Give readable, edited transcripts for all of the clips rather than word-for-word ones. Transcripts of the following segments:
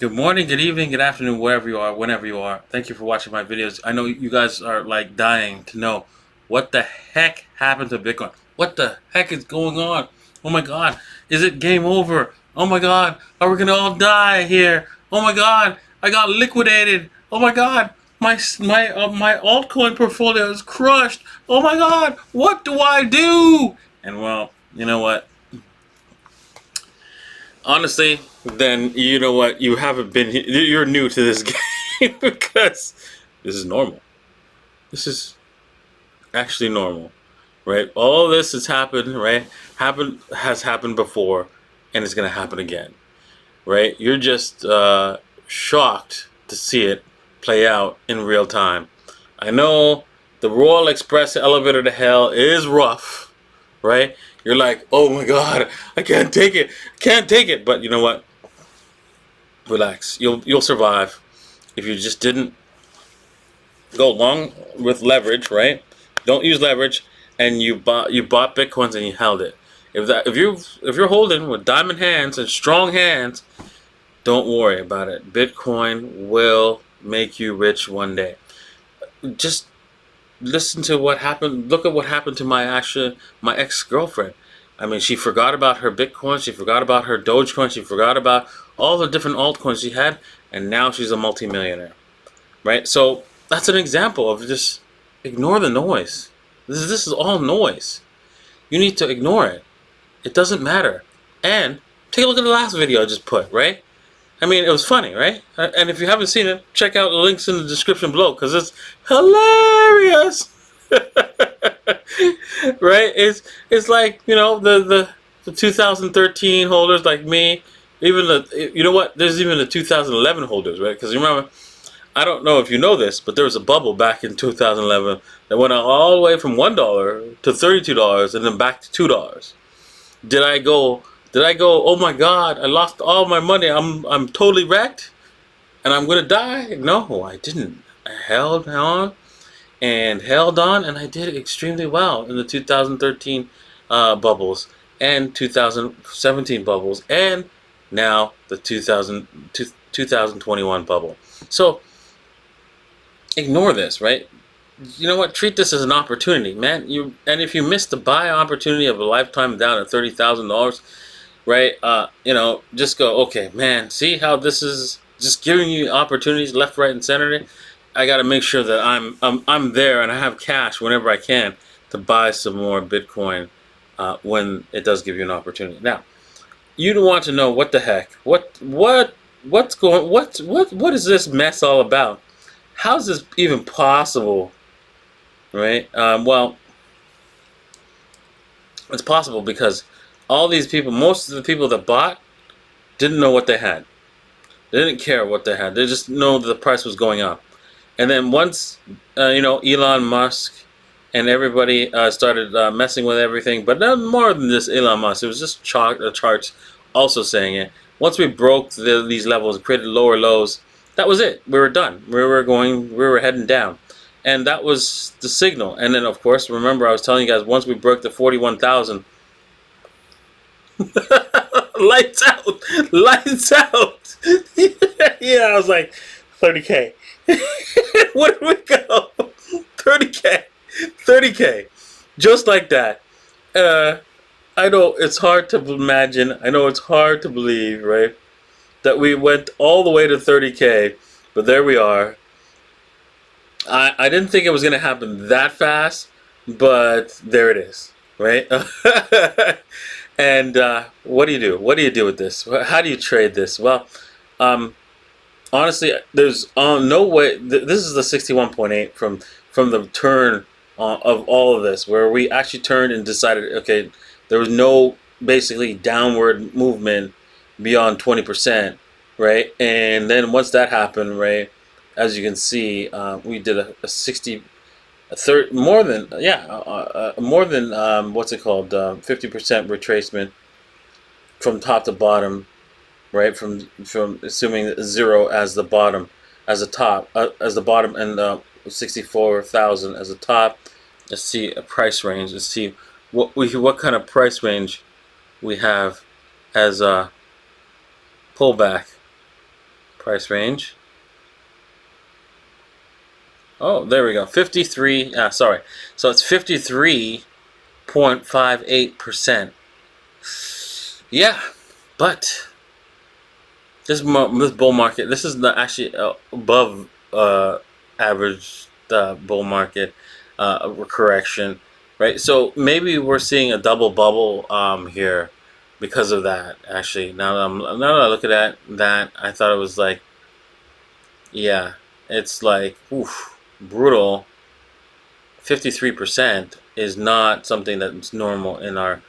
Good morning, good evening, good afternoon, wherever you are, whenever you are. Thank you for watching my videos. I know you guys are like dying to know what the heck happened to Bitcoin. What the heck is going on? Oh my God, is it game over? Oh my God, are we gonna all die here? Oh my God, I got liquidated. Oh my God, my altcoin portfolio is crushed. Oh my God, what do I do? And well, you know what? Honestly, then you know what? You haven't been. You're new to this game because this is normal. This is actually normal, right? All this has happened, right? Has happened before, and it's gonna happen again, right? You're just shocked to see it play out in real time. I know the Royal Express elevator to hell is rough, right? You're like, oh my God, I can't take it, can't take it. But you know what? Relax. You'll survive if you just didn't go long with leverage, right? Don't use leverage, and you bought bitcoins and you held it. If you're holding with diamond hands and strong hands, don't worry about it. Bitcoin will make you rich one day. Just listen to what happened. Look at what happened to my ex-girlfriend. I mean, she forgot about her Bitcoin, she forgot about her Dogecoin, she forgot about all the different altcoins she had, and now she's a multimillionaire, right? So that's an example of just ignore the noise. This is all noise. You need to ignore it. It doesn't matter. And take a look at the last video I just put, right? I mean, it was funny, right? And if you haven't seen it, check out the links in the description below because it's hilarious. Right? It's like, you know, the 2013 holders like me, even the, you know what? There's even the 2011 holders, right? Because remember, I don't know if you know this, but there was a bubble back in 2011 that went all the way from $1 to $32 and then back to $2. Did I go? Did I go? Oh my God! I lost all my money. I'm totally wrecked, and I'm gonna die. No, I didn't. I held on and held on, and I did extremely well in the 2013 bubbles and 2017 bubbles, and now the 2021 bubble. So ignore this, right? You know what? Treat this as an opportunity, man. And if you miss the buy opportunity of a lifetime down at $30,000, right? You know, just go, okay, man. See how this is just giving you opportunities left, right, and center. I got to make sure that I'm there and I have cash whenever I can to buy some more Bitcoin when it does give you an opportunity. Now, you don't want to know what the heck, what is this mess all about? How's this even possible? Right? Well, it's possible because all these people, most of the people that bought, didn't know what they had. They didn't care what they had. They just know that the price was going up. And then once, you know, Elon Musk and everybody started messing with everything, but not more than this Elon Musk. It was just charts also saying it. Once we broke these levels, created lower lows, that was it. We were done. We were heading down. And that was the signal. And then, of course, remember I was telling you guys, once we broke the 41,000, lights out, lights out. Yeah, I was like, 30K. Where did we go? 30K, 30K, just like that. I know it's hard to imagine. I know it's hard to believe, right? That we went all the way to 30K, but there we are. I didn't think it was going to happen that fast, but there it is, right? And what do you do? What do you do with this? How do you trade this? Well, honestly, there's no way. This is the 61.8 from the turn of all of this, where we actually turned and decided, okay, there was no basically downward movement beyond 20%, right? And then once that happened, right, as you can see, we did a 60, a third, more than, yeah, more than what's it called, 50% retracement from top to bottom, right? From assuming zero as the bottom, as the top, as the bottom, and 64,000 as the top. Let's see a price range. Let's see what kind of price range we have as a pullback. Price range. Oh, there we go. 53. Sorry. So it's 53.58%. Yeah, but this bull market. This is not actually above average bull market correction, right? So maybe we're seeing a double bubble here because of that. Actually, now that I look at that, I thought it was like, yeah, it's like oof, brutal. 53% is not something that's normal in our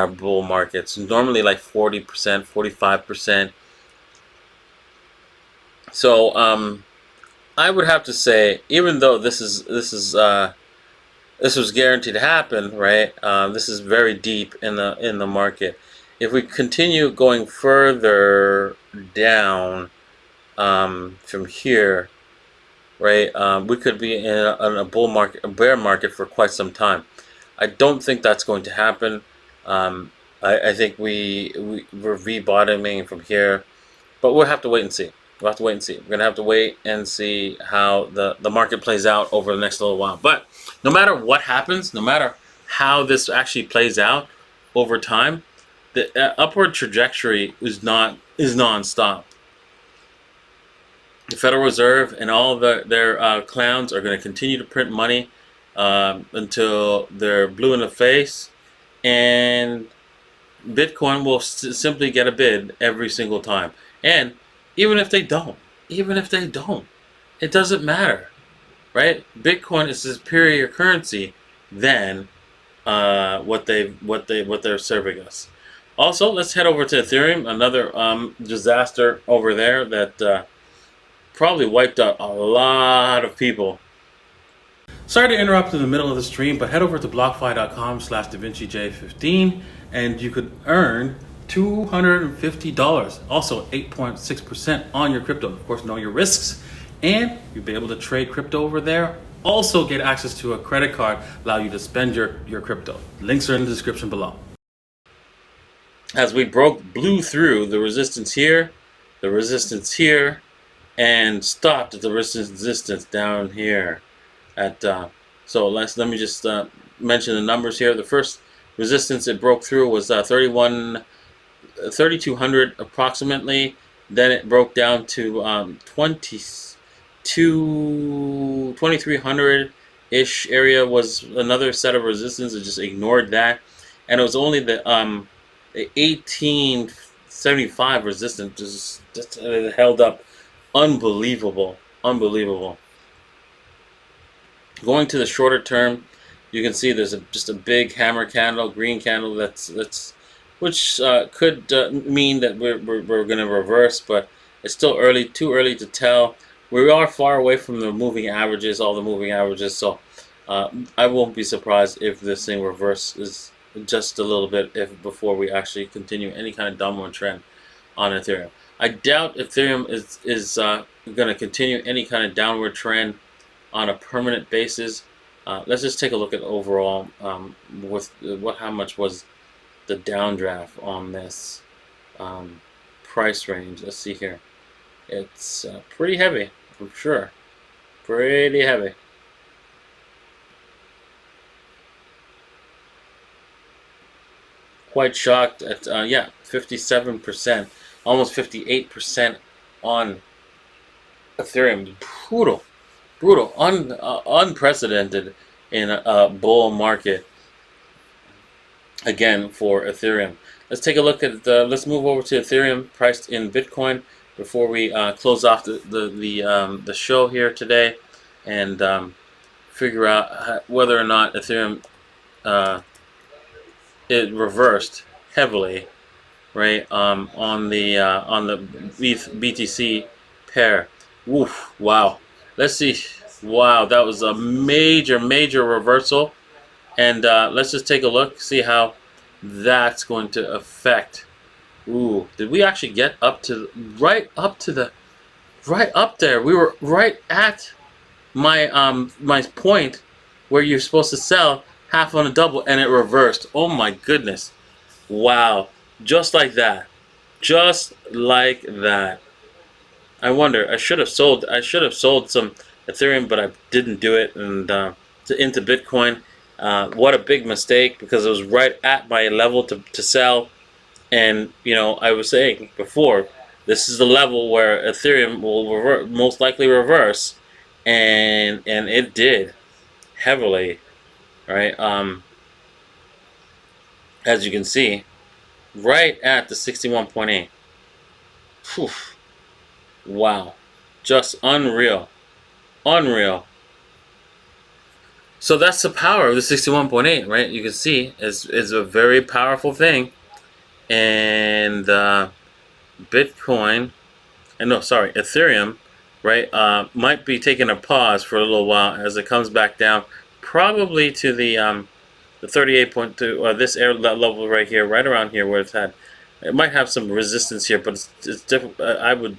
bull markets. Normally like 40%, 45%. So I would have to say, even though this was guaranteed to happen, right? This is very deep in the market. If we continue going further down from here, right, we could be in a bull market, a bear market for quite some time. I don't think that's going to happen. I think we're V-bottoming from here, but we'll have to wait and see. We'll have to wait and see. We're going to have to wait and see how the market plays out over the next little while. But no matter what happens, no matter how this actually plays out over time, the upward trajectory is non-stop. The Federal Reserve and all their clowns are going to continue to print money until they're blue in the face, and Bitcoin will simply get a bid every single time. And even if they don't, it doesn't matter, right? Bitcoin is a superior currency than what they're serving us. Also, let's head over to Ethereum, another disaster over there that probably wiped out a lot of people. Sorry to interrupt in the middle of the stream, but head over to blockfi.com/DaVinciJ15 and you could earn $250. Also 8.6% on your crypto. Of course, know your risks, and you'll be able to trade crypto over there. Also get access to a credit card, allow you to spend your crypto. Links are in the description below. As we blew through the resistance here, and stopped at the resistance down here. So let me just mention the numbers here. The first resistance it broke through was 3,200 approximately. Then it broke down to 2,300 ish area was another set of resistance. It just ignored that, and it was only the 1875 resistance just held up. Unbelievable. Going to the shorter term, you can see there's just a big hammer candle, green candle. Which could mean that we're going to reverse, but it's still too early to tell. We are far away from the moving averages, all the moving averages. So I won't be surprised if this thing reverses just a little bit before we actually continue any kind of downward trend on Ethereum. I doubt Ethereum is going to continue any kind of downward trend on a permanent basis. Let's just take a look at overall how much was the downdraft on this price range. Let's see here. It's pretty heavy, I'm sure. Pretty heavy. Quite shocked at 57%. Almost 58% on Ethereum. Brutal, unprecedented in a bull market. Again for Ethereum. Let's take a look at let's move over to Ethereum priced in Bitcoin before we close off the show here today, and figure out whether or not Ethereum it reversed heavily. Right on the BTC pair. Woof! Wow. Let's see. Wow, that was a major reversal. And let's just take a look, see how that's going to affect. Ooh, did we actually get right up there? We were right at my point where you're supposed to sell half on a double, and it reversed. Oh my goodness! Wow. Just like that. I wonder. I should have sold some Ethereum, but I didn't do it, and into Bitcoin. What a big mistake, because it was right at my level to sell. And I was saying before, this is the level where Ethereum will most likely reverse, and it did heavily, right? As you can see, right at the 61.8. Whew. Wow, just unreal, unreal. So that's the power of the 61.8, right? You can see it's a very powerful thing, and Bitcoin, and no, sorry, Ethereum, right, might be taking a pause for a little while as it comes back down, probably to the 38.2, or this air level right here, right around here where it's had. It might have some resistance here, but it's difficult.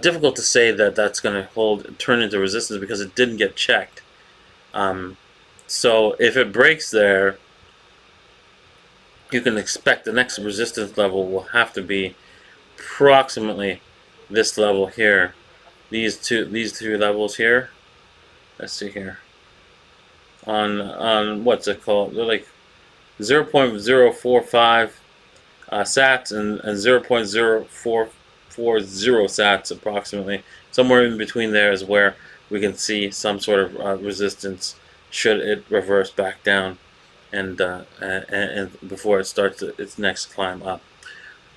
Difficult to say that that's going to turn into resistance, because it didn't get checked. So if it breaks there, you can expect the next resistance level will have to be approximately this level here. These two levels here. Let's see here. On what's it called? They're like 0.045 sats and 0.0440 sats approximately. Somewhere in between there is where we can see some sort of resistance should it reverse back down, and before it starts its next climb up.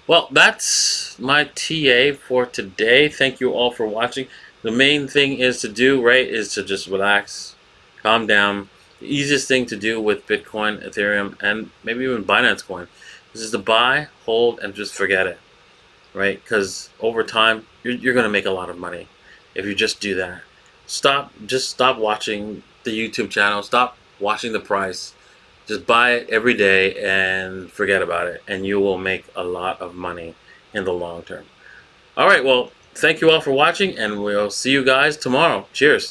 Well, that's my TA for today. Thank you all for watching. The main thing is to do, right, is to just relax, calm down. The easiest thing to do with Bitcoin, Ethereum, and maybe even Binance Coin is just to buy, hold, and just forget it, right? Because over time, you're going to make a lot of money if you just do that. Just stop watching the YouTube channel. Stop watching the price. Just buy it every day and forget about it, and you will make a lot of money in the long term. All right, well, thank you all for watching, and we'll see you guys tomorrow. Cheers.